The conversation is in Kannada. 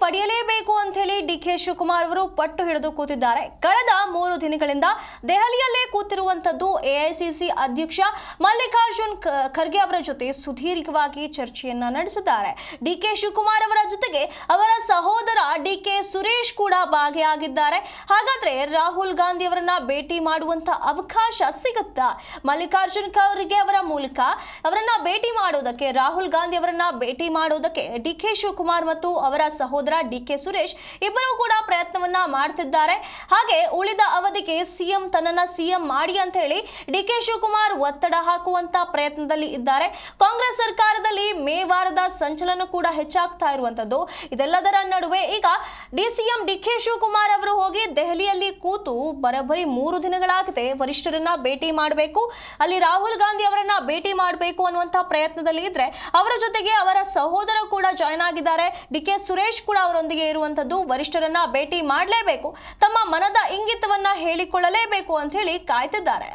ಪಡೆಯಲೇಬೇಕು ಅಂತ ಹೇಳಿ ಡಿಕೆ ಶಿವಕುಮಾರ್ ಅವರು ಪಟ್ಟು ಹಿಡಿದು ಕೂತಿದ್ದಾರೆ. ಕಳೆದ 3 ದಿನಗಳಿಂದ ದೆಹಲಿಯಲ್ಲೇ ಕೂತಿರುವಂತದ್ದು ಎಐಸಿಸಿ ಅಧ್ಯಕ್ಷ ಮಲ್ಲಿಕಾರ್ಜುನ್ ಖರ್ಗೆ ಅವರ ಜೊತೆ ಸುದೀರ್ಘವಾಗಿ ಚರ್ಚೆಯನ್ನ ನಡೆಸಿದ್ದಾರೆ. ಡಿಕೆ ಶಿವಕುಮಾರ್ ಅವರ ಜೊತೆಗೆ ಅವರ ಸಹೋದರ ಡಿಕೆ ಸುರೇಶ್ ಕೂಡ ಭಾಗಿಯಾಗಿದ್ದಾರೆ. ಹಾಗಾದ್ರೆ ರಾಹುಲ್ ಗಾಂಧಿ ಅವರನ್ನ ಭೇಟಿ ಮಾಡುವಂತ ಅವಕಾಶ ಸಿಗುತ್ತಾ? ಮಲ್ಲಿಕಾರ್ಜುನ್ ಖರ್ಗೆ ಅವರ ಮೂಲಕ ಅವರನ್ನ ಭೇಟಿ ಮಾಡೋದಕ್ಕೆ, ರಾಹುಲ್ ಗಾಂಧಿ ಅವರನ್ನ ಭೇಟಿ ಮಾಡೋದಕ್ಕೆ ಡಿಕೆ ಶಿವಕುಮಾರ್ ಮತ್ತು ಅವರ ಸಹೋದರ ಡಿಕೆ ಸುರೇಶ್ ಇಬ್ಬರು ಕೂಡ ಪ್ರಯತ್ನವನ್ನ ಮಾಡ್ತಿದ್ದಾರೆ. ಹಾಗೆ ಉಳಿದ ಅವಧಿಗೆ ತನ್ನನ್ನ ಸಿಎಂ ಮಾಡಿ ಅಂತ ಹೇಳಿ ಡಿಕೆ ಶಿವಕುಮಾರ್ ಒತ್ತಡ ಹಾಕುವಂತ ಪ್ರಯತ್ನದಲ್ಲಿ ಇದ್ದಾರೆ. ಕಾಂಗ್ರೆಸ್ ಸರ್ಕಾರದಲ್ಲಿ ಮೇ ವಾರದ ಸಂಚಲನ ಕೂಡ ಹೆಚ್ಚಾಗ್ತಾ ಇರುವಂತದ್ದು. ಇದೆಲ್ಲದರ ನಡುವೆ ಈಗ ಸಿಎಂ ಡಿಕೆ ಶಿವಕುಮಾರ್ ಅವರು ಹೋಗಿ ದೆಹಲಿಯಲ್ಲಿ ಕೂತು ಬರೋಬ್ಬರಿ 3 ದಿನಗಳಾಗಿದೆ ವರಿಷ್ಠರನ್ನ ಭೇಟಿ ಮಾಡಬೇಕು, ಅಲ್ಲಿ ರಾಹುಲ್ ಗಾಂಧಿ ಅವರನ್ನ ಭೇಟಿ ಮಾಡಬೇಕು ಅನ್ನುವಂತ ಪ್ರಯತ್ನದಲ್ಲಿ ಇದ್ರೆ, ಅವರ ಜೊತೆಗೆ ಅವರ ಸಹೋದರ ಕೂಡ ಜಾಯ್ನ್ ಆಗಿದ್ದಾರೆ. ಡಿಕೆ ಸುರೇಶ್ ಕೂಡ ಅವರೊಂದಿಗೆ ಇರುವಂತದ್ದು. ವರಿಷ್ಠರನ್ನ ಭೇಟಿ ಮಾಡಲೇಬೇಕು, ತಮ್ಮ ಮನದ ಇಂಗಿತವನ್ನ ಹೇಳಿಕೊಳ್ಳಲೇಬೇಕು ಅಂತ ಹೇಳಿ ಕಾಯ್ತಿದ್ದಾರೆ.